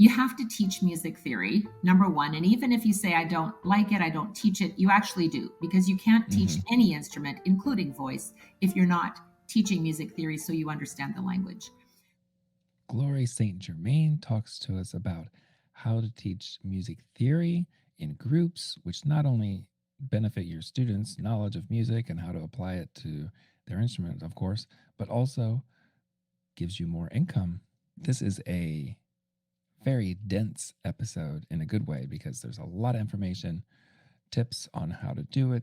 You have to teach music theory, number one. And even if you say, I don't like it, I don't teach it, you actually do, because you can't teach Mm-hmm. any instrument, including voice, if you're not teaching music theory so you understand the language. Glory St. Germain talks to us about how to teach music theory in groups, which not only benefit your students' knowledge of music and how to apply it to their instrument, of course, but also gives you more income. This is a very dense episode in a good way because there's a lot of information, tips on how to do it,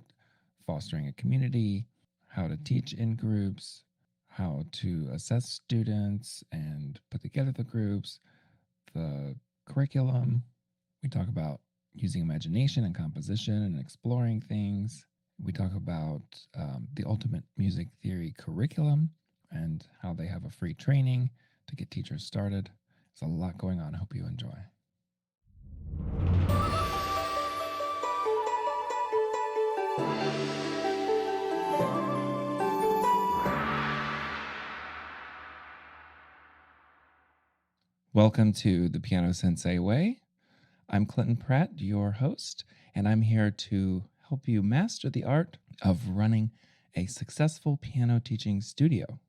fostering a community, how to teach in groups, how to assess students and put together the groups, the curriculum. We talk about using imagination and composition and exploring things. We talk about the ultimate music theory curriculum and how they have a free training to get teachers started. There's a lot going on. I hope you enjoy. Welcome to the Piano Sensei Way. I'm Clinton Pratt, your host, and I'm here to help you master the art of running a successful piano teaching studio.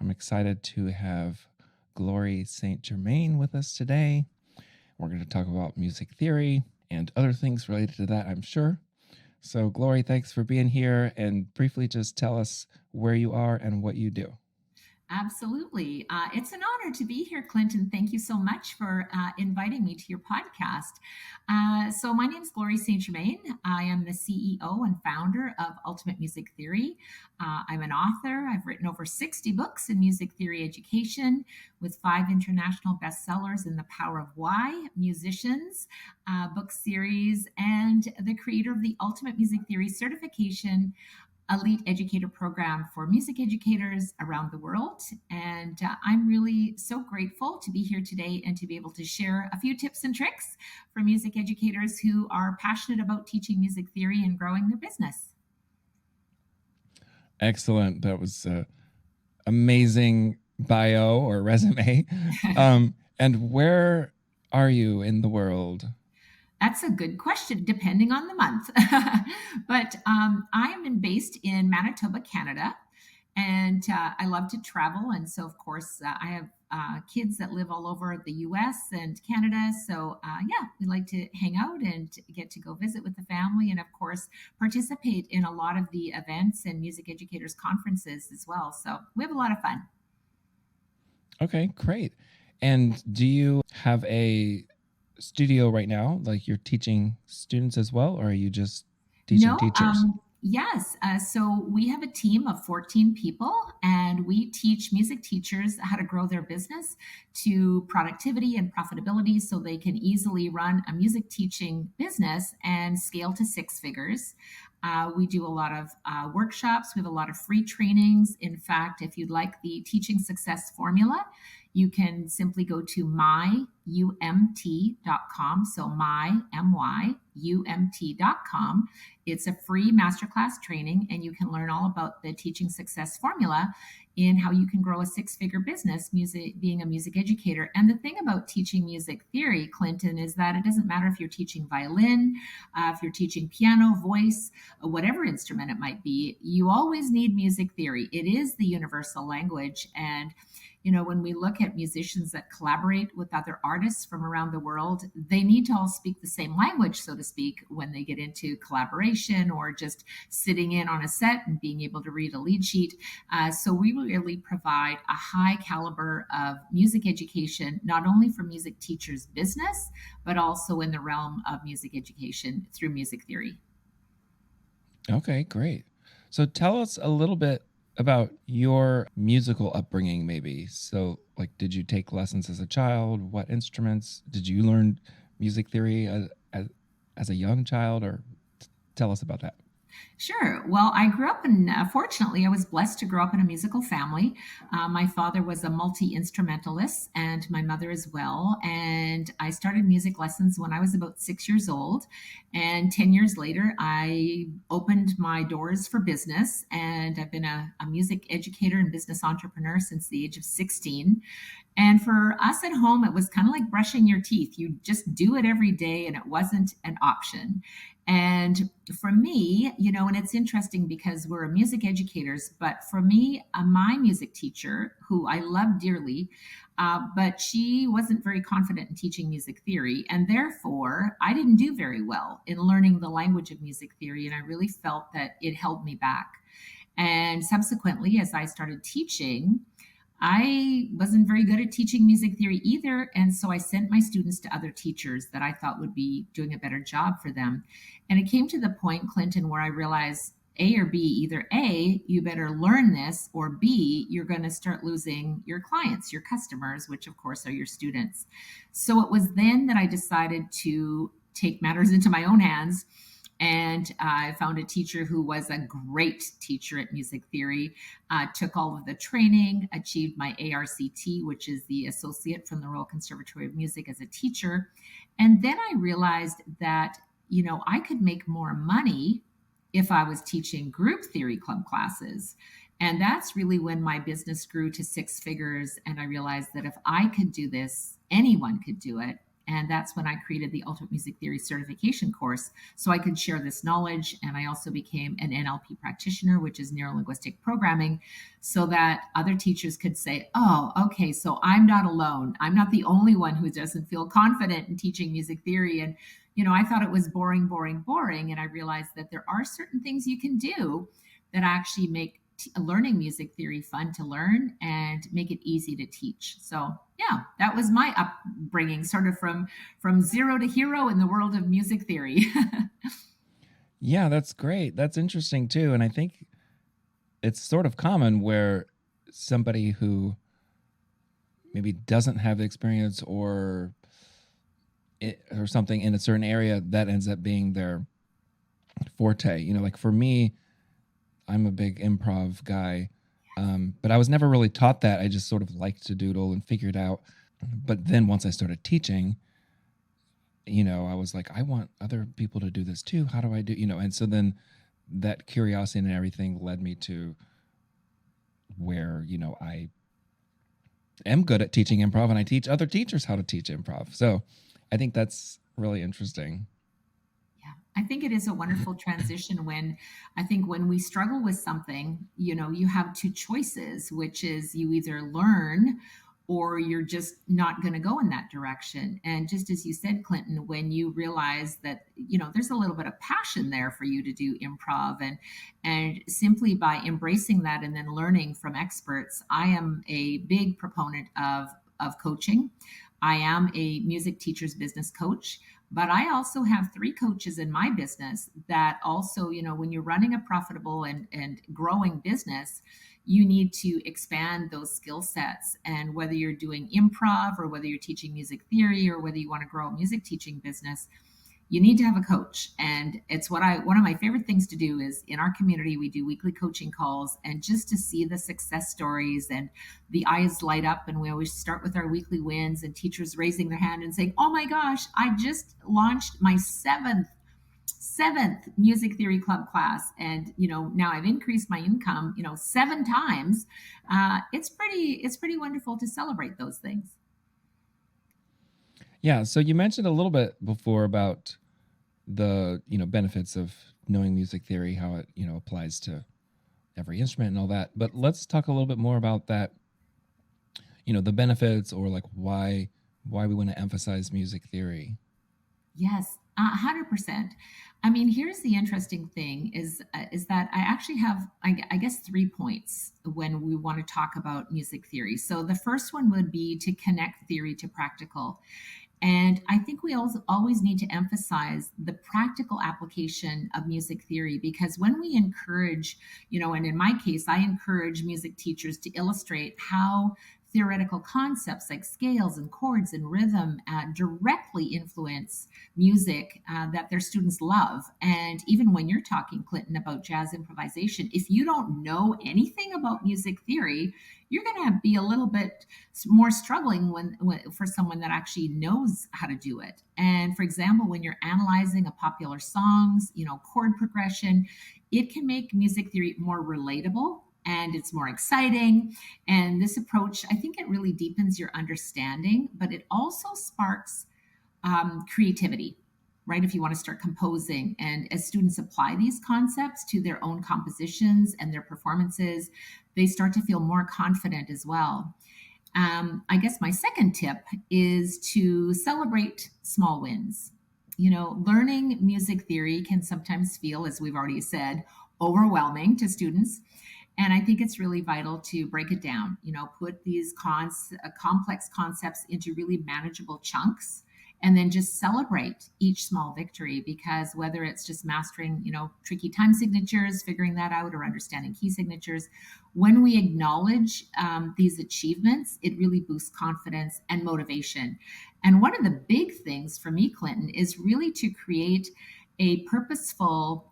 I'm excited to have Glory St. Germain with us today. We're going to talk about music theory and other things related to that, I'm sure. So, Glory, thanks for being here, and briefly just tell us where you are and what you do. Absolutely. It's an honor to be here, Clinton. Thank you so much for inviting me to your podcast. So, my name is Glory St. Germain. I am the CEO and founder of Ultimate Music Theory. I'm an author. I've written over 60 books in music theory education with 5 international bestsellers in The Power of Why, Musicians, book series, and the creator of the Ultimate Music Theory certification elite educator program for music educators around the world. And I'm really so grateful to be here today and to be able to share a few tips and tricks for music educators who are passionate about teaching music theory and growing their business. Excellent. That was amazing bio or resume. And where are you in the world? That's a good question, depending on the month. But I am based in Manitoba, Canada, and I love to travel. And so, of course, I have kids that live all over the US and Canada. So, yeah, we like to hang out and get to go visit with the family. And, of course, participate in a lot of the events and music educators conferences as well. So, we have a lot of fun. Okay, great. And do you have a studio right now? Like you're teaching students as well, or are you just teaching No, teachers? yes. So we have a team of 14 people, and we teach music teachers how to grow their business to productivity and profitability so they can easily run a music teaching business and scale to 6 figures. We do a lot of workshops. We have a lot of free trainings. In fact, if you'd like the teaching success formula, you can simply go to myumt.com. So myumt.com. It's a free masterclass training, and you can learn all about the teaching success formula in how you can grow a 6-figure business being a music educator. And the thing about teaching music theory, Clinton, is that it doesn't matter if you're teaching violin, if you're teaching piano, voice, whatever instrument it might be, you always need music theory. It is the universal language. And when we look at musicians that collaborate with other artists from around the world, they need to all speak the same language, so to speak, when they get into collaboration or just sitting in on a set and being able to read a lead sheet. So we really provide a high caliber of music education, not only for music teachers' business, but also in the realm of music education through music theory. Okay, great. So tell us a little bit about your musical upbringing, maybe. So, like, did you take lessons as a child? What instruments? Did you learn music theory as a young child? Or tell us about that. Sure. Well, I grew up fortunately, I was blessed to grow up in a musical family. My father was a multi instrumentalist and my mother as well. And I started music lessons when I was about 6 years old. And 10 years later, I opened my doors for business. And I've been a music educator and business entrepreneur since the age of 16. And for us at home, it was kind of like brushing your teeth. You just do it every day, and it wasn't an option. And for me, and it's interesting because we're music educators, but for me, my music teacher, who I love dearly, but she wasn't very confident in teaching music theory. And therefore, I didn't do very well in learning the language of music theory. And I really felt that it held me back. And subsequently, as I started teaching, I wasn't very good at teaching music theory either. And so I sent my students to other teachers that I thought would be doing a better job for them. And it came to the point, Clinton, where I realized A or B, either A, you better learn this, or B, you're going to start losing your clients, your customers, which of course are your students. So it was then that I decided to take matters into my own hands, and I found a teacher who was a great teacher at music theory, took all of the training, achieved my ARCT, which is the Associate from the Royal Conservatory of Music as a teacher. And then I realized that, I could make more money if I was teaching group theory club classes. And that's really when my business grew to six figures. And I realized that if I could do this, anyone could do it. And that's when I created the Ultimate Music Theory certification course so I could share this knowledge. And I also became an NLP practitioner, which is neuro linguistic programming, so that other teachers could say, oh, okay, so I'm not alone. I'm not the only one who doesn't feel confident in teaching music theory. And, I thought it was boring, boring, boring. And I realized that there are certain things you can do that actually make learning music theory fun to learn and make it easy to teach. So yeah, that was my upbringing, sort of from zero to hero in the world of music theory. Yeah, that's great. That's interesting too. And I think it's sort of common where somebody who maybe doesn't have the experience or something in a certain area, that ends up being their forte. Like for me, I'm a big improv guy, but I was never really taught that. I just sort of liked to doodle and figure it out. But then once I started teaching, I was like, I want other people to do this too. How do I do, And so then that curiosity and everything led me to where, I am good at teaching improv and I teach other teachers how to teach improv. So I think that's really interesting. Yeah, I think it is a wonderful transition when I think when we struggle with something, you have two choices, which is you either learn or you're just not going to go in that direction. And just as you said, Clinton, when you realize that, there's a little bit of passion there for you to do improv, and simply by embracing that and then learning from experts, I am a big proponent of coaching. I am a music teacher's business coach, but I also have three coaches in my business that also, when you're running a profitable and growing business, you need to expand those skill sets. And whether you're doing improv or whether you're teaching music theory or whether you want to grow a music teaching business, you need to have a coach. And it's one of my favorite things to do is in our community, we do weekly coaching calls, and just to see the success stories and the eyes light up. And we always start with our weekly wins and teachers raising their hand and saying, oh my gosh, I just launched my seventh music theory club class, and now I've increased my income seven times. It's pretty wonderful to celebrate those things. Yeah. So you mentioned a little bit before about the, benefits of knowing music theory, how it, applies to every instrument and all that. But let's talk a little bit more about that, the benefits or like why we want to emphasize music theory. Yes, 100%. I mean, here's the interesting thing is that I actually have, I guess, 3 points when we want to talk about music theory. So the first one would be to connect theory to practical. And I think we also always need to emphasize the practical application of music theory, because when we encourage, and in my case, I encourage music teachers to illustrate how theoretical concepts like scales and chords and rhythm directly influence music that their students love. And even when you're talking, Clinton, about jazz improvisation, if you don't know anything about music theory, you're going to be a little bit more struggling when for someone that actually knows how to do it. And for example, when you're analyzing a popular song's chord progression, it can make music theory more relatable and it's more exciting. And this approach, I think it really deepens your understanding, but it also sparks creativity, right? If you want to start composing, and as students apply these concepts to their own compositions and their performances, they start to feel more confident as well. I guess my second tip is to celebrate small wins. Learning music theory can sometimes feel, as we've already said, overwhelming to students. And I think it's really vital to break it down, put these complex concepts into really manageable chunks, and then just celebrate each small victory. Because whether it's just mastering, tricky time signatures, figuring that out, or understanding key signatures, when we acknowledge these achievements, it really boosts confidence and motivation. And one of the big things for me, Clinton, is really to create a purposeful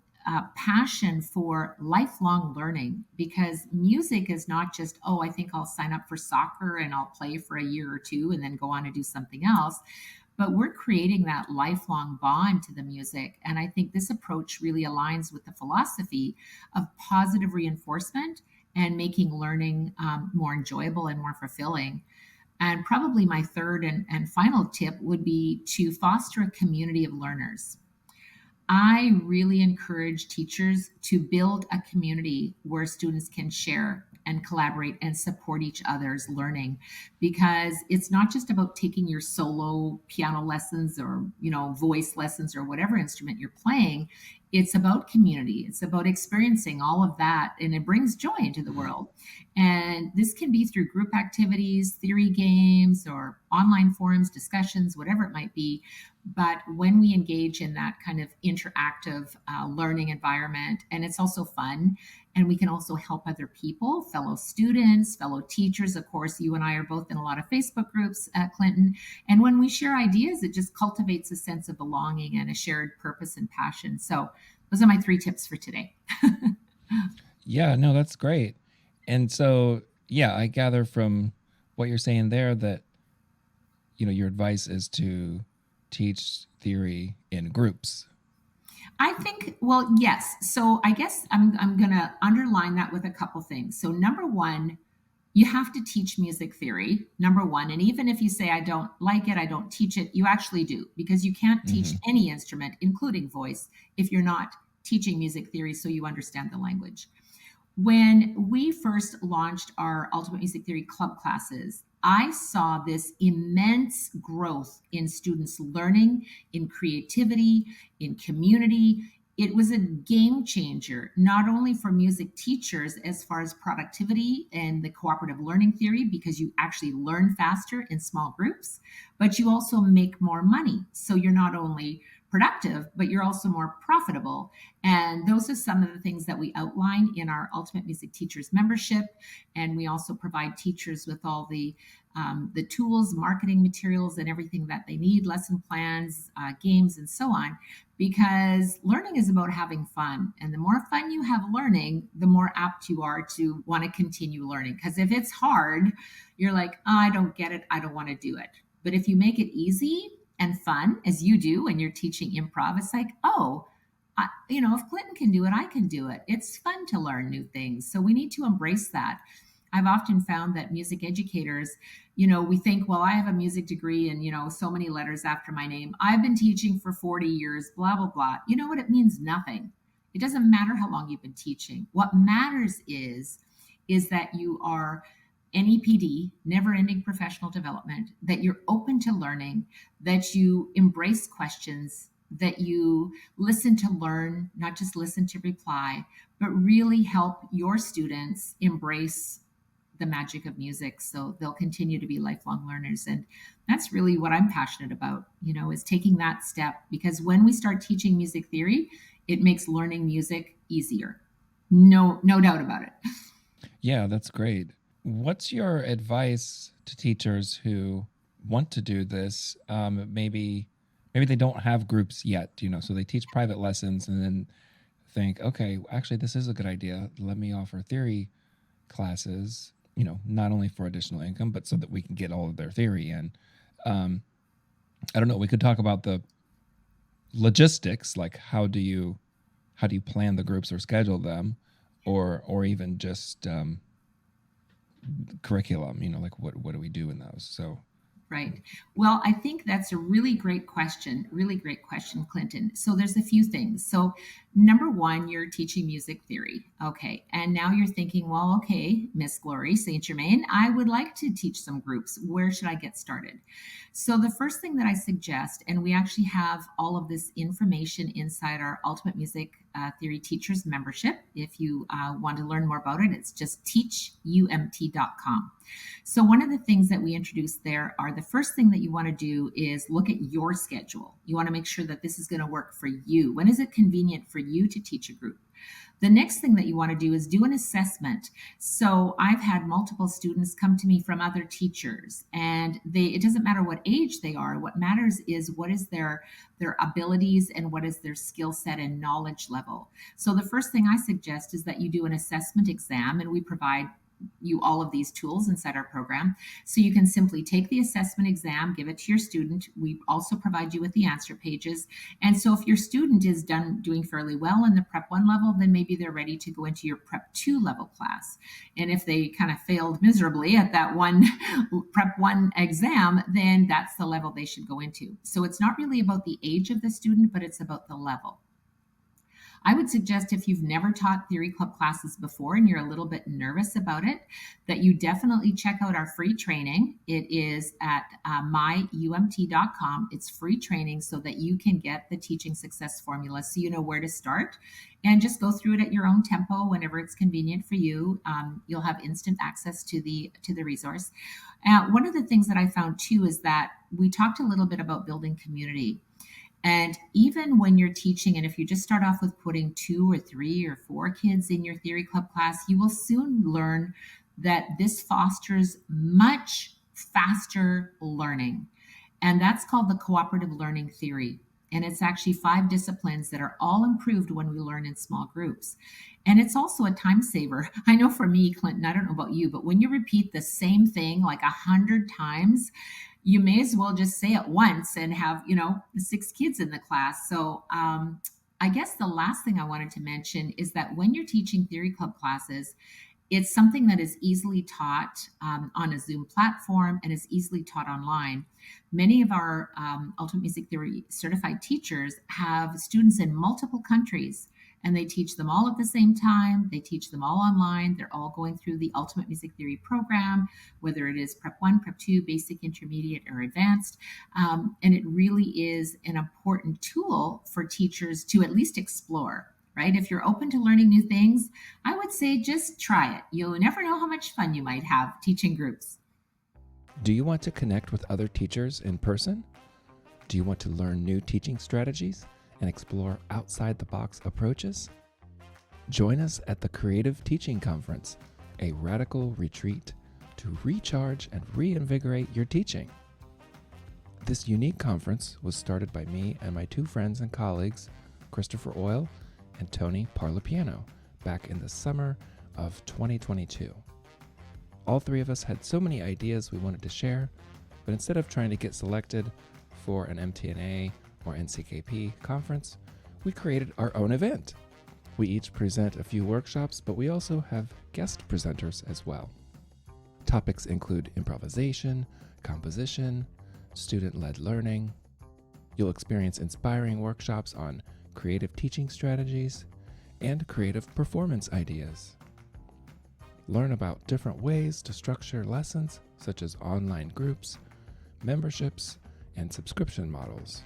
passion for lifelong learning, because music is not just, oh, I think I'll sign up for soccer and I'll play for a year or two and then go on and do something else. But we're creating that lifelong bond to the music. And I think this approach really aligns with the philosophy of positive reinforcement and making learning more enjoyable and more fulfilling. And probably my third and final tip would be to foster a community of learners. I really encourage teachers to build a community where students can share and collaborate and support each other's learning, because it's not just about taking your solo piano lessons or voice lessons or whatever instrument you're playing. It's about community, it's about experiencing all of that, and it brings joy into the world. And this can be through group activities, theory games, or online forums, discussions, whatever it might be. But when we engage in that kind of interactive learning environment, and it's also fun, and we can also help other people, fellow students, fellow teachers. Of course, you and I are both in a lot of Facebook groups at Clinton. And when we share ideas, it just cultivates a sense of belonging and a shared purpose and passion. So those are my three tips for today. Yeah, no, that's great. And so, yeah, I gather from what you're saying there that, your advice is to teach theory in groups. I think, well, yes. So I guess I'm going to underline that with a couple things. So, number one, you have to teach music theory, number one. And even if you say, I don't like it, I don't teach it, you actually do, because you can't teach Hmm. any instrument, including voice, if you're not teaching music theory so you understand the language. When we first launched our Ultimate Music Theory Club classes, I saw this immense growth in students' learning, in creativity, in community. It was a game changer, not only for music teachers as far as productivity and the cooperative learning theory, because you actually learn faster in small groups, but you also make more money. So you're not only productive, but you're also more profitable. And those are some of the things that we outline in our Ultimate Music Teachers membership. And we also provide teachers with all the tools, marketing materials, and everything that they need, lesson plans, games, and so on. Because learning is about having fun. And the more fun you have learning, the more apt you are to want to continue learning. Because if it's hard, you're like, oh, I don't get it, I don't want to do it. But if you make it easy and fun, as you do when you're teaching improv, it's like, oh, if Clinton can do it, I can do it. It's fun to learn new things. So we need to embrace that. I've often found that music educators, we think, well, I have a music degree and, so many letters after my name. I've been teaching for 40 years, blah, blah, blah. You know what? It means nothing. It doesn't matter how long you've been teaching. What matters is that you are NEPD, never ending professional development, that you're open to learning, that you embrace questions, that you listen to learn, not just listen to reply, but really help your students embrace the magic of music so they'll continue to be lifelong learners. And that's really what I'm passionate about, is taking that step, because when we start teaching music theory, it makes learning music easier. No doubt about it. Yeah, that's great. What's your advice to teachers who want to do this? Maybe they don't have groups yet, so they teach private lessons and then think, okay, actually, this is a good idea. Let me offer theory classes, not only for additional income, but so that we can get all of their theory in. I don't know. We could talk about the logistics, like how do you plan the groups or schedule them? or even just curriculum, like what do we do in those? So Right. Well, I think that's a really great question. Really great question, Clinton. So there's a few things. So number one, you're teaching music theory. Okay. And now you're thinking, well, okay, Miss Glory St. Germain, I would like to teach some groups. Where should I get started? So the first thing that I suggest, and we actually have all of this information inside our Ultimate Music Theory Teachers membership. If you want to learn more about it, it's just teachumt.com. So, one of the things that we introduced there are the first thing that you want to do is look at your schedule. You want to make sure that this is going to work for you. When is it convenient for you to teach a group? The next thing that you want to do is do an assessment. So I've had multiple students come to me from other teachers, and it doesn't matter what age they are. What matters is what is their abilities and what is their skill set and knowledge level. So the first thing I suggest is that you do an assessment exam, and we provide you all of these tools inside our program. So you can simply take the assessment exam, give it to your student. We also provide you with the answer pages. And so if your student is doing fairly well in the Prep 1 level, then maybe they're ready to go into your Prep 2 level class. And if they kind of failed miserably at that one Prep 1 exam, then that's the level they should go into. So it's not really about the age of the student, but it's about the level. I would suggest if you've never taught theory club classes before and you're a little bit nervous about it, that you definitely check out our free training. It is at myumt.com. It's free training so that you can get the teaching success formula so you know where to start and just go through it at your own tempo whenever it's convenient for you. You'll have instant access to the resource. One of the things that I found too is that we talked a little bit about building community. And even when you're teaching, and if you just start off with putting 2 or 3 or 4 kids in your theory club class, you will soon learn that this fosters much faster learning. And that's called the Cooperative Learning Theory. And it's actually 5 disciplines that are all improved when we learn in small groups. And it's also a time saver. I know for me, Clinton, I don't know about you, but when you repeat the same thing like 100 times, you may as well just say it once and have 6 kids in the class. So I guess the last thing I wanted to mention is that when you're teaching theory club classes, it's something that is easily taught on a Zoom platform and is easily taught online. Many of our Ultimate Music Theory certified teachers have students in multiple countries, and they teach them all at the same time. They teach them all online. They're all going through the Ultimate Music Theory program, whether it is Prep 1, Prep 2, Basic, Intermediate, or Advanced. And it really is an important tool for teachers to at least explore. Right? If you're open to learning new things, I would say just try it. You'll never know how much fun you might have teaching groups. do you want to connect with other teachers in person? Do you want to learn new teaching strategies and explore outside the box approaches? Join us at the Creative Teaching Conference, a radical retreat to recharge and reinvigorate your teaching. This unique conference was started by me and my 2 friends and colleagues, Christopher Oil and Tony Parlapiano, back in the summer of 2022. All 3 of us had so many ideas we wanted to share, but instead of trying to get selected for an MTNA or NCKP conference, we created our own event. We each present a few workshops, but we also have guest presenters as well. Topics include improvisation, composition, student-led learning. You'll experience inspiring workshops on creative teaching strategies and creative performance ideas. Learn about different ways to structure lessons, such as online groups, memberships, and subscription models.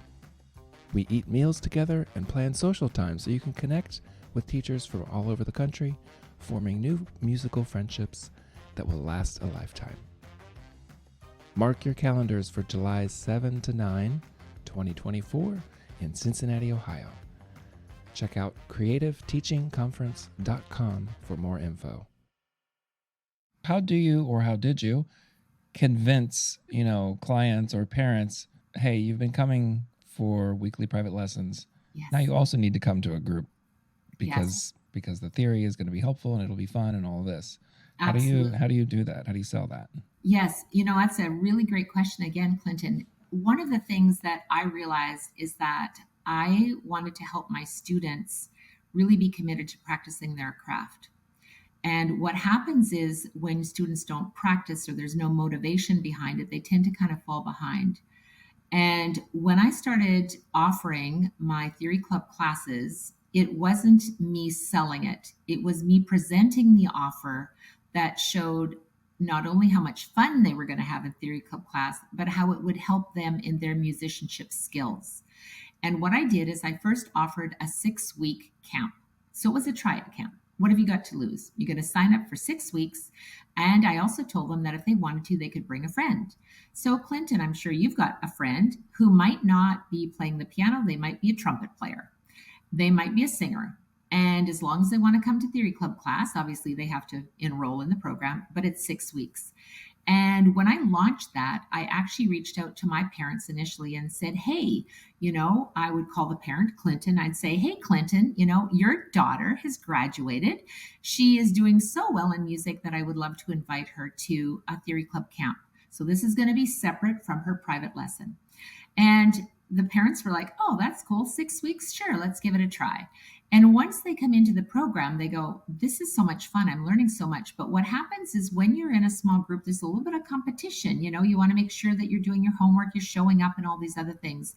We eat meals together and plan social time so you can connect with teachers from all over the country, forming new musical friendships that will last a lifetime. Mark your calendars for July 7 to 9, 2024 in Cincinnati, Ohio. Check out creativeteachingconference.com for more info. How do you, or how did you, convince, clients or parents, hey, you've been coming for weekly private lessons. Yes. Now you also need to come to a group because Yes. the theory is going to be helpful and it'll be fun and all of this. Absolutely. How do you do that? How do you sell that? Yes, that's a really great question again, Clinton. One of the things that I realized is that I wanted to help my students really be committed to practicing their craft. And what happens is when students don't practice or there's no motivation behind it, they tend to kind of fall behind. And when I started offering my theory club classes, it wasn't me selling it, it was me presenting the offer that showed not only how much fun they were going to have in theory club class, but how it would help them in their musicianship skills. And what I did is I first offered a 6 week camp. So it was a tryout camp. What have you got to lose? You're going to sign up for 6 weeks. And I also told them that if they wanted to, they could bring a friend. So, Clinton, I'm sure you've got a friend who might not be playing the piano, they might be a trumpet player, they might be a singer. And as long as they want to come to theory club class, obviously they have to enroll in the program, but it's 6 weeks. And when I launched that, I actually reached out to my parents initially and said, hey, I would call the parent Clinton. I'd say, hey, Clinton, your daughter has graduated. She is doing so well in music that I would love to invite her to a theory club camp. So this is going to be separate from her private lesson. And the parents were like, oh, that's cool. 6 weeks. Sure. Let's give it a try. And once they come into the program, they go, this is so much fun. I'm learning so much. But what happens is when you're in a small group, there's a little bit of competition. You want to make sure that you're doing your homework, you're showing up, and all these other things.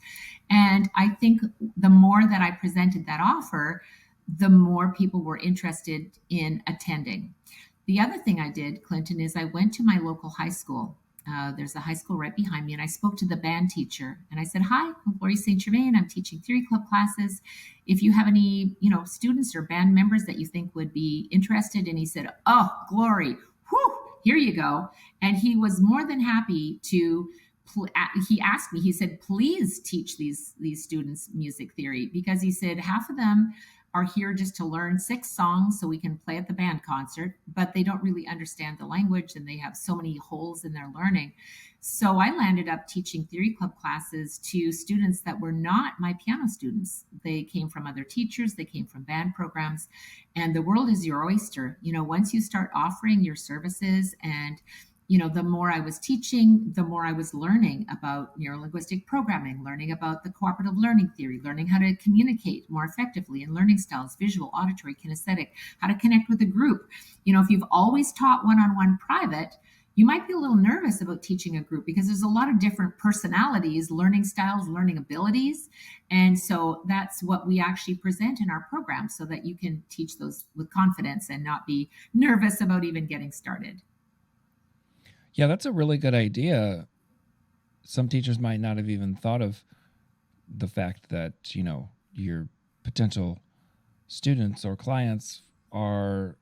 And I think the more that I presented that offer, the more people were interested in attending. The other thing I did, Clinton, is I went to my local high school. There's a high school right behind me, and I spoke to the band teacher. And I said, "Hi, I'm Glory St. Germain. I'm teaching theory club classes. If you have any, students or band members that you think would be interested." And he said, "Oh, Glory, whew, here you go." And he was more than happy to. He asked me. He said, "Please teach these students music theory," because he said half of them are here just to learn 6 songs so we can play at the band concert, but they don't really understand the language and they have so many holes in their learning. So I landed up teaching theory club classes to students that were not my piano students. They came from other teachers, they came from band programs, and the world is your oyster. Once you start offering your services and the more I was teaching, the more I was learning about neurolinguistic programming, learning about the cooperative learning theory, learning how to communicate more effectively in learning styles, visual, auditory, kinesthetic, how to connect with a group. If you've always taught one-on-one private, you might be a little nervous about teaching a group because there's a lot of different personalities, learning styles, learning abilities. And so that's what we actually present in our program so that you can teach those with confidence and not be nervous about even getting started. Yeah, that's a really good idea. Some teachers might not have even thought of the fact that, your potential students or clients are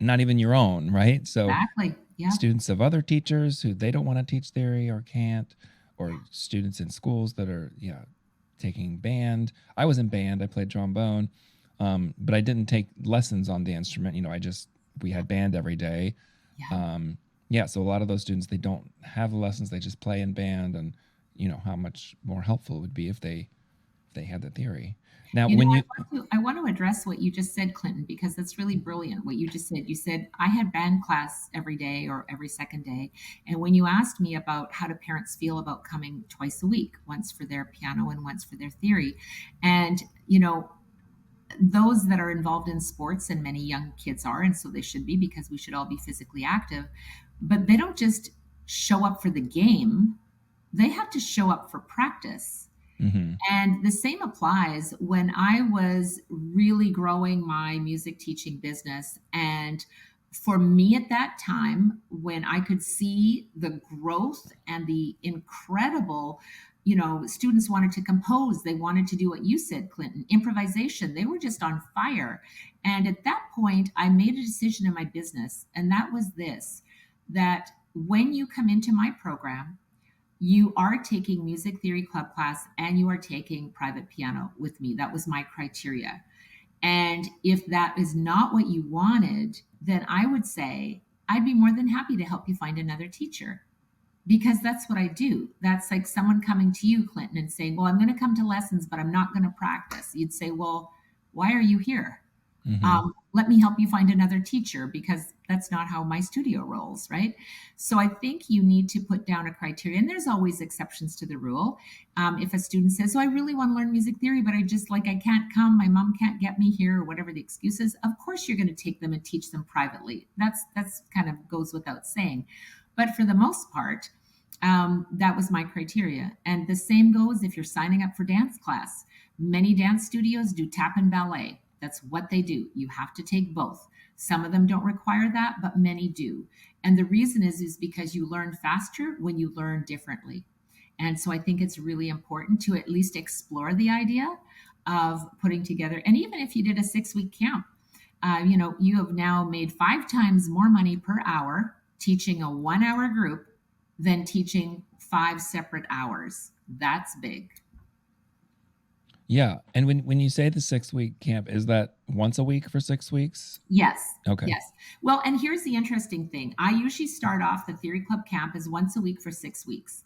not even your own, right? So Exactly. Yeah. students of other teachers who they don't want to teach theory or can't, or students in schools that are, taking band. I was in band, I played trombone, but I didn't take lessons on the instrument. We had band every day. Yeah. So a lot of those students, they don't have lessons, they just play in band, and how much more helpful it would be if they had the theory. Now, You know, when you I want to address what you just said, Clinton, because that's really brilliant. What you just said. You said, I had band class every day or every second day. And when you asked me about how do parents feel about coming twice a week, once for their piano and once for their theory, and, those that are involved in sports, and many young kids are, and so they should be because we should all be physically active, but they don't just show up for the game, they have to show up for practice. Mhm. And the same applies when I was really growing my music teaching business. And for me at that time, when I could see the growth and the incredible, students wanted to compose, they wanted to do what you said, Clinton, improvisation, they were just on fire. And at that point, I made a decision in my business, and that was this: that when you come into my program, you are taking music theory club class and you are taking private piano with me. That was my criteria. And if that is not what you wanted, then I would say I'd be more than happy to help you find another teacher, because that's what I do. That's like someone coming to you, Clinton, and saying, well, I'm going to come to lessons, but I'm not going to practice. You'd say, well, why are you here? Mhm. let me help you find another teacher, because that's not how my studio rolls, right? So I think you need to put down a criteria, and there's always exceptions to the rule. If a student says, "Oh, I really want to learn music theory, but I can't come, my mom can't get me here," or whatever the excuse is, of course you're going to take them and teach them privately. That's kind of goes without saying. But for the most part, that was my criteria. And the same goes if you're signing up for dance class. Many dance studios do tap and ballet. That's what they do. You have to take both. Some of them don't require that, but many do. And the reason is because you learn faster when you learn differently. And so I think it's really important to at least explore the idea of putting together. And even if you did a 6 week camp, you have now made 5 times more money per hour teaching a 1 hour group than teaching 5 separate hours. That's big. Yeah. And when you say the 6 week camp, is that once a week for 6 weeks? Yes. Okay. Yes. Well, and here's the interesting thing. I usually start off the Theory Club camp as once a week for 6 weeks.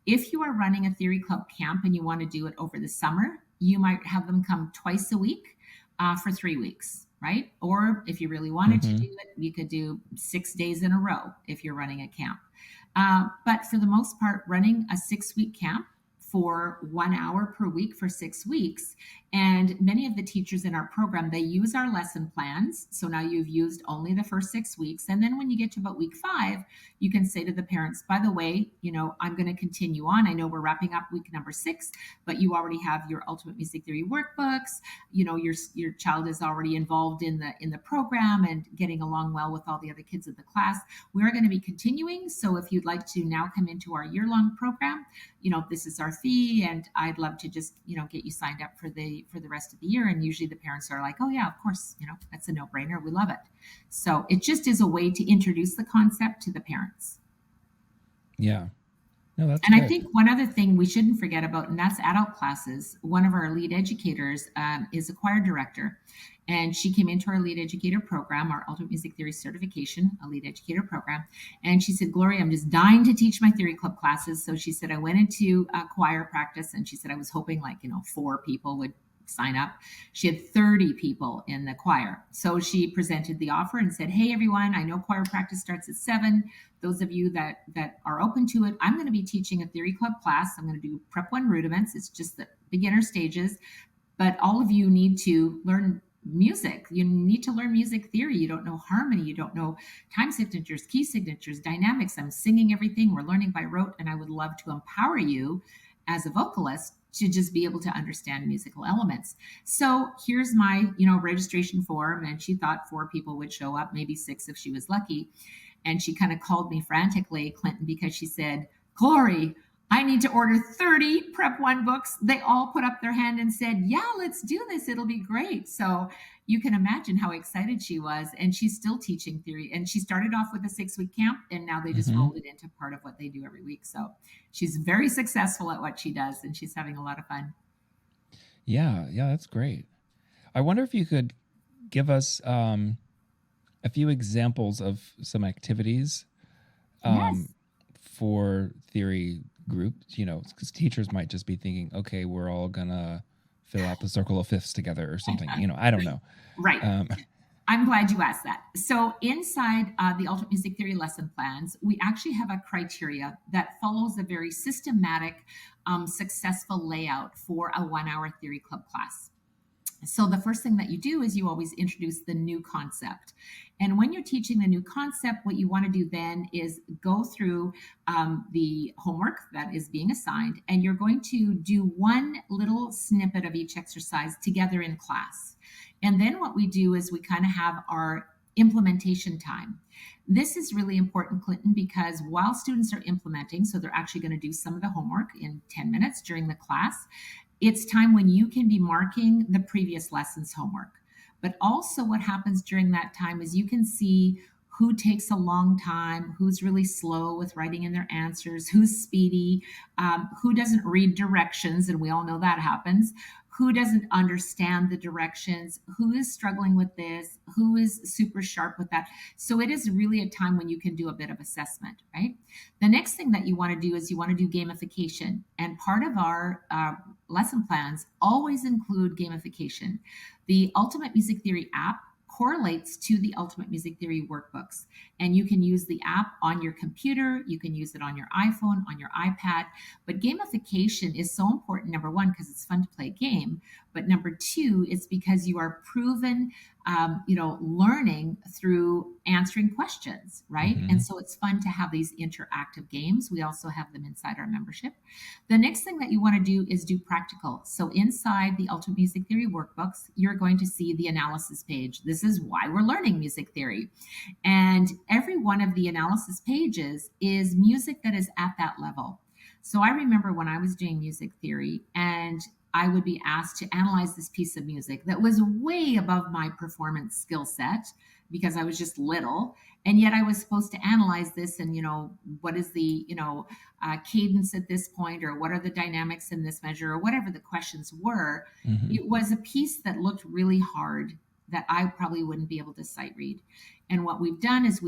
If you are running a Theory Club camp and you want to do it over the summer, you might have them come twice a week for 3 weeks, right? Or if you really wanted to do Mm-hmm. it, you could do 6 days in a row if you're running a camp. But for the most part, running a 6 week camp for 1 hour per week for 6 weeks. And many of the teachers in our program, they use our lesson plans. So now you've used only the first 6 weeks. And then when you get to about week 5, you can say to the parents, by the way, I'm going to continue on. I know we're wrapping up week number 6, but you already have your Ultimate Music Theory workbooks. Your child is already involved in the program and getting along well with all the other kids of the class. We're going to be continuing. So if you'd like to now come into our year-long program, this is our fee, and I'd love to just get you signed up for the rest of the year. And usually the parents are like, oh yeah, of course, that's a no-brainer, we love it. So it just is a way to introduce the concept to the parents. Yeah. No, that's And I good. think one other thing we shouldn't forget about, and that's adult classes. One of our lead educators is a choir director, and she came into our lead educator program, our Ultimate Music Theory certification, a lead educator program. And she said, Gloria, I'm just dying to teach my theory club classes. So she said, I went into choir practice, and she said, I was hoping 4 people would sign up. She had 30 people in the choir. So she presented the offer and said, hey, everyone, I know choir practice starts at 7. Those of you that are open to it, I'm going to be teaching a theory club class. I'm going to do Prep 1 rudiments. It's just the beginner stages. But all of you need to learn music. You need to learn music theory. You don't know harmony. You don't know time signatures, key signatures, dynamics. I'm singing everything. We're learning by rote. And I would love to empower you as a vocalist to just be able to understand musical elements. So here's my, registration form. And she thought 4 people would show up, maybe 6 if she was lucky. And she kind of called me frantically, Clinton, because she said, Glory, I need to order 30 Prep 1 books. They all put up their hand and said, yeah, let's do this. It'll be great. So you can imagine how excited she was. And she's still teaching theory. And she started off with a 6-week camp, and now they just Mm-hmm. rolled it into part of what they do every week. So she's very successful at what she does, and she's having a lot of fun. Yeah. Yeah. That's great. I wonder if you could give us a few examples of some activities Yes. for theory groups, because teachers might just be thinking, okay, we're all gonna fill out the circle of fifths together or something. I don't know. Right. Um, I'm glad you asked that. So, inside the Ultimate Music Theory lesson plans, we actually have a criteria that follows a very systematic, successful layout for a 1 hour theory club class. So, the first thing that you do is you always introduce the new concept. And when you're teaching the new concept, what you want to do then is go through the homework that is being assigned, and you're going to do one little snippet of each exercise together in class. And then what we do is we kind of have our implementation time. This is really important, Clinton, because while students are implementing, so they're actually going to do some of the homework in 10 minutes during the class, it's time when you can be marking the previous lesson's homework. But also, what happens during that time is you can see who takes a long time, who's really slow with writing in their answers, who's speedy, who doesn't read directions, and we all know that happens, who doesn't understand the directions, who is struggling with this, who is super sharp with that. So it is really a time when you can do a bit of assessment, right? The next thing that you want to do is you want to do gamification. And part of our lesson plans always include gamification. The Ultimate Music Theory app correlates to the Ultimate Music Theory workbooks. And you can use the app on your computer, you can use it on your iPhone, on your iPad. But gamification is so important, number one, because it's fun to play a game. But number two, it's because you are proven, learning through answering questions, right? And Hmm. so it's fun to have these interactive games. We also have them inside our membership. The next thing that you want to do is do practical. So inside the Ultimate Music Theory workbooks, you're going to see the analysis page. This is why we're learning music theory. And every one of the analysis pages is music that is at that level. So I remember when I was doing music theory and I would be asked to analyze this piece of music that was way above my performance skill set because I was just little. And yet I was supposed to analyze this and, what is the, cadence at this point, or what are the dynamics in this measure, or whatever the questions were. Hmm. It was a piece that looked really hard that I probably wouldn't be able to sight read. And what we've done is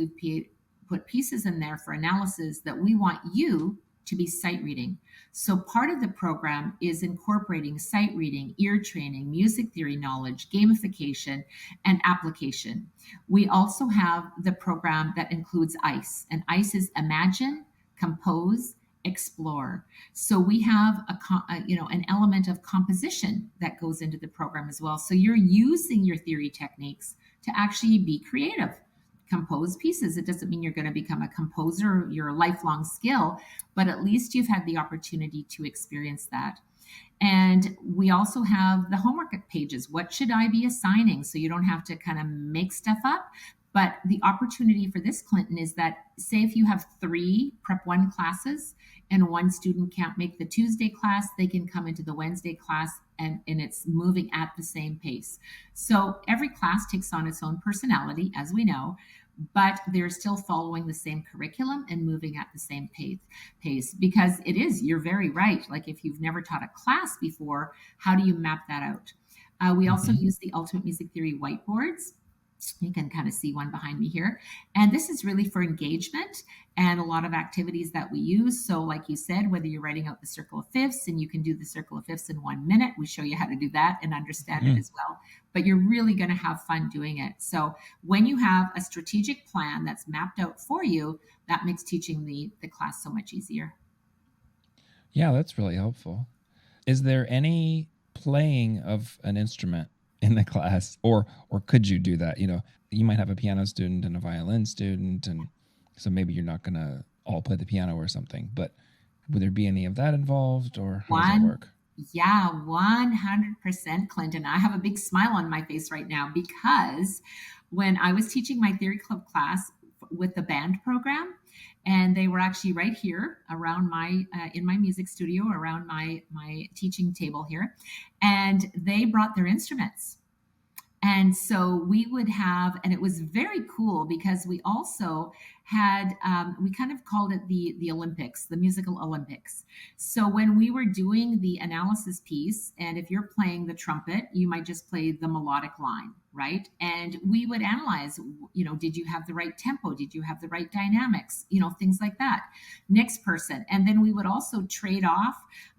put pieces in there for analysis that we want you to be sight reading. So part of the program is incorporating sight reading, ear training, music theory knowledge, gamification, and application. We also have the program that includes ICE, and ICE is imagine, compose, explore. So we have an element of composition that goes into the program as well. So you're using your theory techniques to actually be creative, compose pieces. It doesn't mean you're going to become a composer, your lifelong skill, but at least you've had the opportunity to experience that. And we also have the homework pages. What should I be assigning? So you don't have to kind of make stuff up. But the opportunity for this, Clinton, is that say if you have 3 Prep 1 classes and one student can't make the Tuesday class, they can come into the Wednesday class, and it's moving at the same pace. So every class takes on its own personality, as we know, but they're still following the same curriculum and moving at the same pace because you're very right. Like if you've never taught a class before, how do you map that out? We also Hmm. use the Ultimate Music Theory whiteboards. You can kind of see one behind me here. And this is really for engagement and a lot of activities that we use. So, like you said, whether you're writing out the circle of fifths and you can do the circle of fifths in 1 minute, we show you how to do that and understand it Hmm. as well. But you're really going to have fun doing it. So, when you have a strategic plan that's mapped out for you, that makes teaching the class so much easier. Yeah, that's really helpful. Is there any playing of an instrument in the class, or could you do that? You might have a piano student and a violin student, and so maybe you're not going to all play the piano or something, but would there be any of that involved, or how does that One, work? yeah, 100%, Clinton. I have a big smile on my face right now because when I was teaching my theory club class with the band program, and they were actually right here around in my music studio, around my teaching table here, and they brought their instruments. And so we would have, and it was very cool because we also had, we kind of called it the Olympics, the musical Olympics. So when we were doing the analysis piece, and if you're playing the trumpet, you might just play the melodic line, right? And we would analyze, did you have the right tempo? Did you have the right dynamics? Things like that. Next person, and then we would also trade off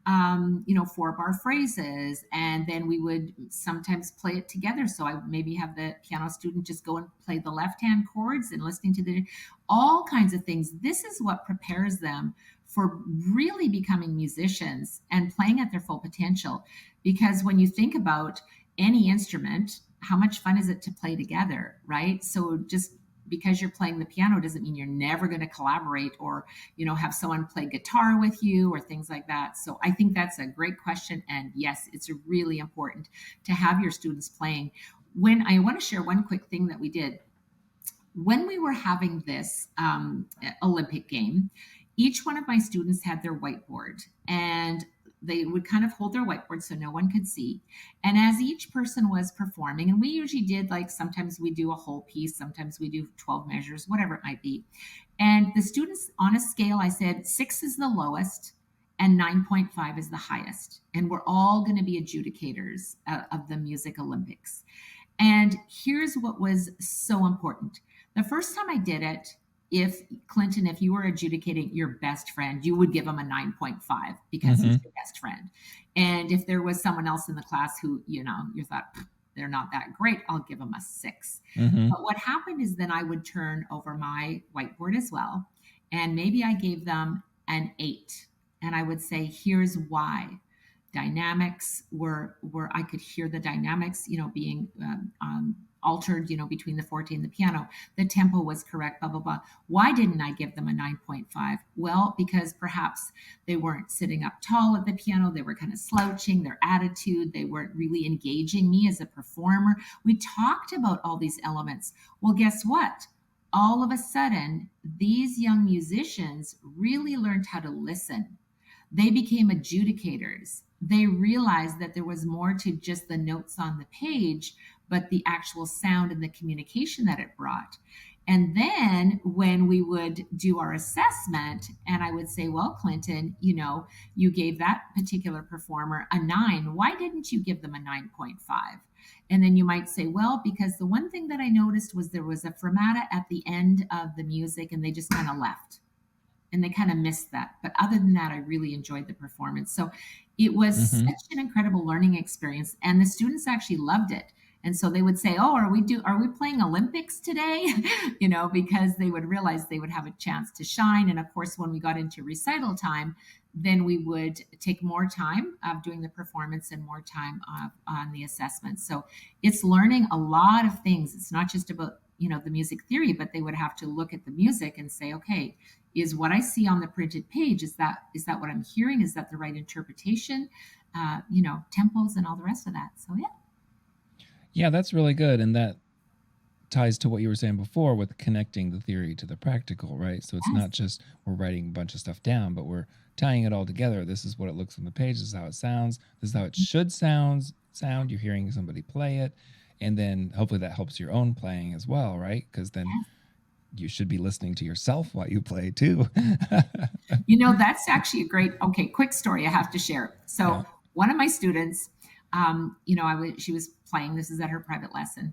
4-bar phrases. And then we would sometimes play it together. So I would maybe have the piano student just go and play the left hand chords and listening to all kinds of things. This is what prepares them for really becoming musicians and playing at their full potential. Because when you think about any instrument, how much fun is it to play together, right? So just because you're playing the piano doesn't mean you're never going to collaborate or have someone play guitar with you or things like that. So I think that's a great question, and yes, it's really important to have your students playing. When I want to share one quick thing that we did when we were having this Olympic game, each one of my students had their whiteboard, and they would kind of hold their whiteboard so no one could see. And as each person was performing, and we usually did like sometimes we do a whole piece, sometimes we do 12 measures, whatever it might be. And the students on a scale, I said 6 is the lowest and 9.5 is the highest. And we're all going to be adjudicators of the Music Olympics. And here's what was so important. The first time I did it, if Clinton, if you were adjudicating your best friend, you would give him a 9.5 because he's Hmm. your best friend. And if there was someone else in the class who, you thought, they're not that great, I'll give them a 6. Mm-hmm. But what happened is then I would turn over my whiteboard as well, and maybe I gave them an 8, and I would say, here's why. Dynamics were I could hear the dynamics, being altered, between the forte and the piano. The tempo was correct, blah blah blah. Why didn't I give them a 9.5? Well, because perhaps they weren't sitting up tall at the piano, they were kind of slouching, their attitude, they weren't really engaging me as a performer. We talked about all these elements. Well, guess what? All of a sudden, these young musicians really learned how to listen. They became adjudicators. They realized that there was more to just the notes on the page, but the actual sound and the communication that it brought. And then when we would do our assessment, and I would say, well, Clinton, you gave that particular performer a 9. Why didn't you give them a 9.5? And then you might say, well, because the one thing that I noticed was there was a fermata at the end of the music and they just kind of left and they kind of missed that. But other than that, I really enjoyed the performance. So it was Mm-hmm. such an incredible learning experience, and the students actually loved it. And so they would say, "Oh, are we playing Olympics today?" Because they would realize they would have a chance to shine. And of course, when we got into recital time, then we would take more time of doing the performance and more time on the assessment. So it's learning a lot of things. It's not just about the music theory, but they would have to look at the music and say, okay, is what I see on the printed page, is that what I'm hearing? Is that the right interpretation? Tempos and all the rest of that. So yeah. Yeah, that's really good. And that ties to what you were saying before with connecting the theory to the practical, right? So it's not Yes. just we're writing a bunch of stuff down, but we're tying it all together. This is what it looks on the page. This is how it sounds. This is how it should sound. You're hearing somebody play it. And then hopefully that helps your own playing as well, right? Because then Yes. you should be listening to yourself while you play too. That's actually a great, okay, quick story I have to share. Yeah. So one of my students, she was playing, this is at her private lesson.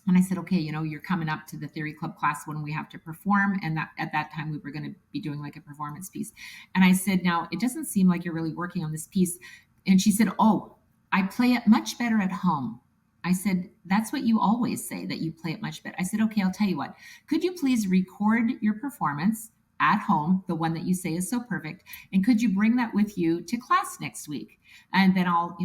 And I said, okay, you're coming up to the theory club class when we have to perform. And that at that time we were going to be doing like a performance piece. And I said, now it doesn't seem like you're really working on this piece. And she said, oh, I play it much better at home. I said, that's what you always say, that you play it much better. I said, okay, I'll tell you what. Could you please record your performance at home, the one that you say is so perfect, and could you bring that with you to class next week? And then I'll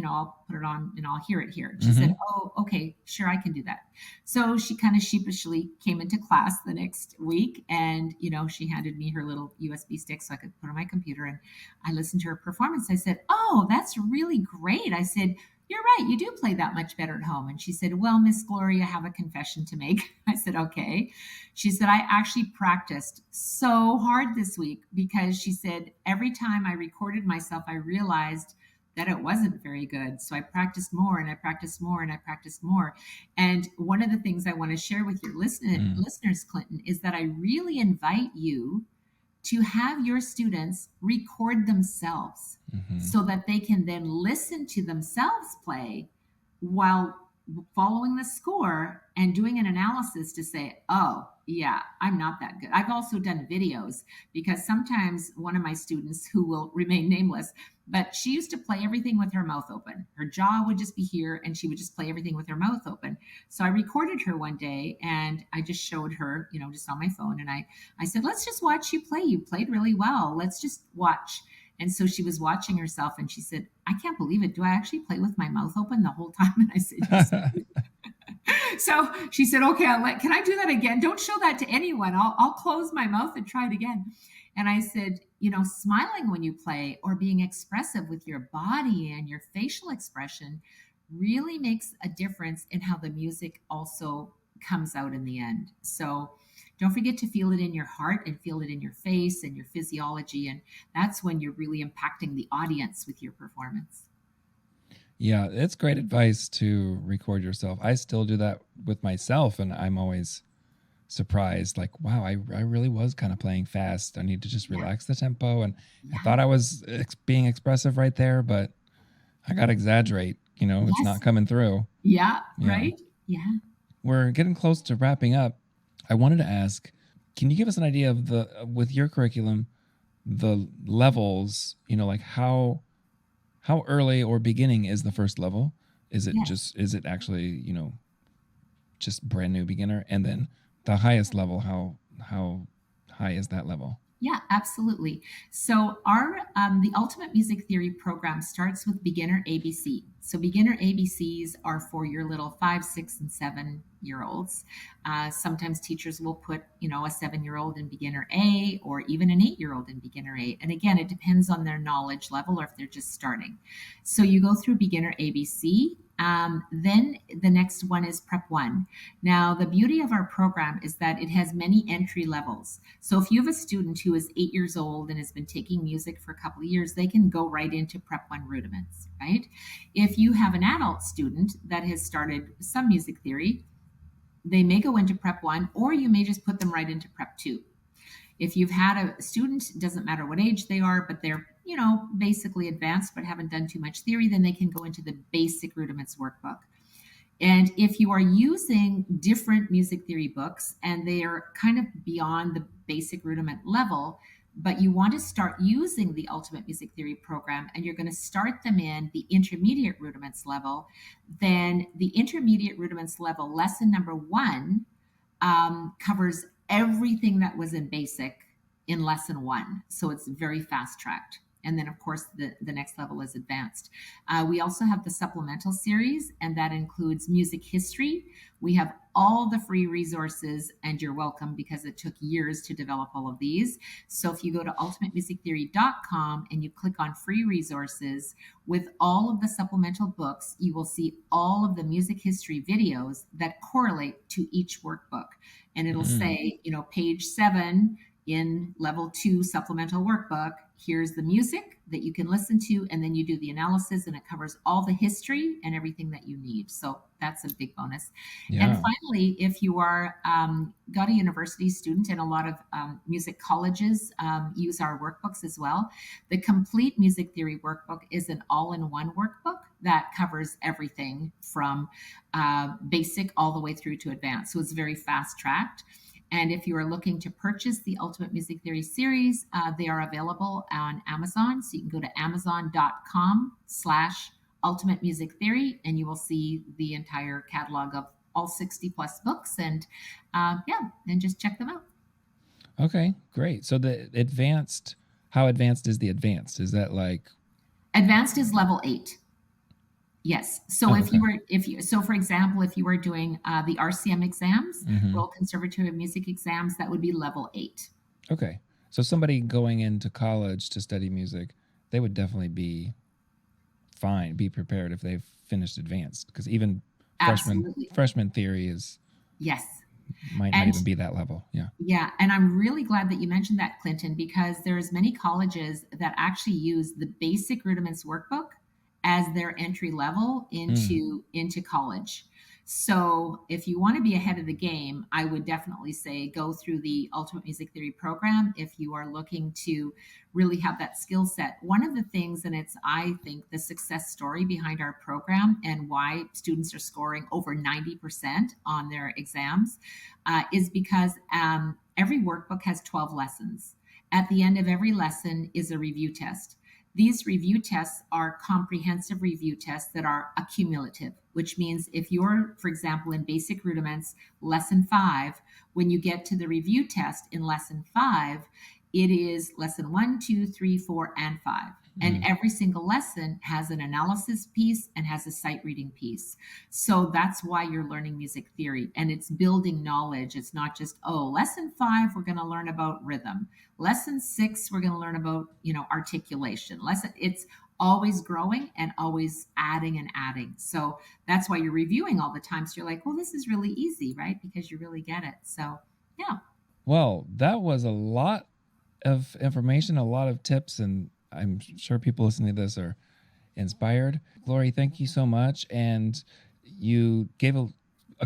put it on and I'll hear it here. And she Mm-hmm. said, oh, okay, sure, I can do that. So she kind of sheepishly came into class the next week, and she handed me her little USB stick so I could put on my computer, and I listened to her performance. I said, oh, that's really great. I said, you're right, you do play that much better at home. And she said, well, Miss Gloria, I have a confession to make. I said, okay. She said, I actually practiced so hard this week because she said, every time I recorded myself, I realized that it wasn't very good. So I practiced more and I practiced more and I practiced more. And one of the things I want to share with your listeners, Clinton, is that I really invite you to have your students record themselves Mm-hmm. so that they can then listen to themselves play while following the score and doing an analysis to say, oh, yeah, I'm not that good. I've also done videos because sometimes one of my students, who will remain nameless, but she used to play everything with her mouth open. Her jaw would just be here and she would just play everything with her mouth open. So I recorded her one day and I just showed her, just on my phone. And I said, let's just watch you play. You played really well. Let's just watch. And so she was watching herself and she said, I can't believe it. Do I actually play with my mouth open the whole time? And I said, yes. So she said, okay, can I do that again? Don't show that to anyone. I'll close my mouth and try it again. And I said, smiling when you play or being expressive with your body and your facial expression really makes a difference in how the music also comes out in the end. So don't forget to feel it in your heart and feel it in your face and your physiology. And that's when you're really impacting the audience with your performance. Yeah, it's great advice to record yourself. I still do that with myself, and I'm always surprised, like, wow, I really was kind of playing fast. I need to just Yeah. relax the tempo. And I Yeah. thought I was being expressive right there, but I got to exaggerate. It's not Yes. coming through. Yeah. Yeah. Right. Yeah. We're getting close to wrapping up. I wanted to ask, can you give us an idea of with your curriculum, the levels, like how early or beginning is the first level? Yes. is it actually, just brand new beginner? And then the highest level, how high is that level? Yeah, absolutely. So our the Ultimate Music Theory program starts with beginner ABC. So beginner ABCs are for your little 5, 6, and 7 year olds. Sometimes teachers will put a 7 year old in beginner A, or even an 8 year old in beginner A. And again, it depends on their knowledge level or if they're just starting. So you go through beginner ABC. Then the next one is Prep One. Now, the beauty of our program is that it has many entry levels. So if you have a student who is 8 years old and has been taking music for a couple of years, they can go right into Prep One rudiments, right? If you have an adult student that has started some music theory, they may go into Prep One, or you may just put them right into Prep Two. If you've had a student, doesn't matter what age they are, but they're basically advanced but haven't done too much theory, then they can go into the basic rudiments workbook. And if you are using different music theory books and they are kind of beyond the basic rudiment level, but you want to start using the Ultimate Music Theory program and you're going to start them in the intermediate rudiments level, then the intermediate rudiments level, lesson number one, covers everything that was in basic in lesson one. So it's very fast tracked. And then, of course, the next level is advanced. We also have the supplemental series, and that includes music history. We have all the free resources, and you're welcome because it took years to develop all of these. So if you go to ultimatemusictheory.com and you click on free resources, with all of the supplemental books, you will see all of the music history videos that correlate to each workbook. And it'll Mm. say, page 7 in level 2 supplemental workbook, here's the music that you can listen to, and then you do the analysis, and it covers all the history and everything that you need. So that's a big bonus. And Yeah. finally, if you are got a university student, and a lot of music colleges use our workbooks as well, the complete music theory workbook is an all-in-one workbook that covers everything from basic all the way through to advanced. So it's very fast tracked. And if you are looking to purchase the Ultimate Music Theory series, they are available on Amazon. So you can go to amazon.com/Ultimate Music Theory, and you will see the entire catalog of all 60 plus books. And yeah, and just check them out. Okay, great. So the advanced, how advanced is the advanced? Is that like, Advanced is level 8. Yes. So oh, if you okay. were, if you, so for example, if you were doing the RCM exams, Hmm. Royal Conservatory of Music exams, that would be level 8. Okay. So somebody going into college to study music, they would definitely be fine, be prepared if they've finished advanced, because even Absolutely. freshman theory is Yes. might not And even be that level. Yeah. yeah, and I'm really glad that you mentioned that, Clinton, because there's many colleges that actually use the basic rudiments workbook as their entry level Mm. into college. So if you want to be ahead of the game, I would definitely say go through the Ultimate Music Theory program if you are looking to really have that skill set. One of the things, and it's, I think, the success story behind our program and why students are scoring over 90% on their exams, is because every workbook has 12 lessons. At the end of every lesson is a review test. These review tests are comprehensive review tests that are accumulative, which means if you're, for example, in basic rudiments, lesson 5, when you get to the review test in lesson 5, it is lesson 1, 2, 3, 4, and 5. And Mm. every single lesson has an analysis piece and has a sight reading piece. So that's why you're learning music theory, and it's building knowledge. It's not just, oh, lesson 5, we're going to learn about rhythm. Lesson 6, we're going to learn about, articulation. It's always growing and always adding and adding. So that's why you're reviewing all the time. So you're like, well, this is really easy, right? Because you really get it. So yeah. Well, that was a lot of information, a lot of tips, and I'm sure people listening to this are inspired. Glory, thank you so much. And you gave a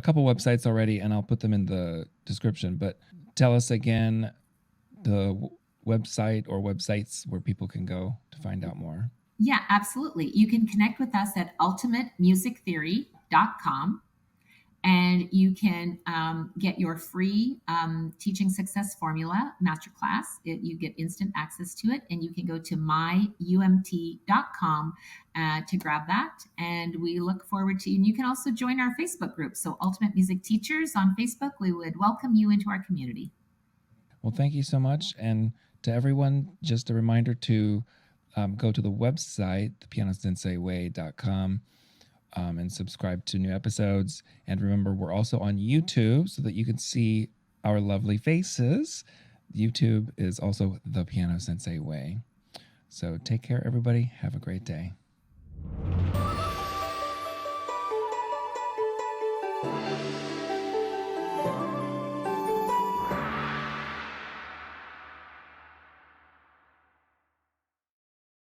couple websites already, and I'll put them in the description. But tell us again the website or websites where people can go to find out more. Yeah, absolutely. You can connect with us at ultimatemusictheory.com. And you can get your free teaching success formula masterclass. You get instant access to it, and you can go to myumt.com to grab that. And we look forward to you. And you can also join our Facebook group. So, Ultimate Music Teachers on Facebook, we would welcome you into our community. Well, thank you so much. And to everyone, just a reminder to go to the website, thepianosenseiway.com, and subscribe to new episodes. And remember, we're also on YouTube so that you can see our lovely faces. YouTube is also The Piano Sensei Way. So take care, everybody. Have a great day.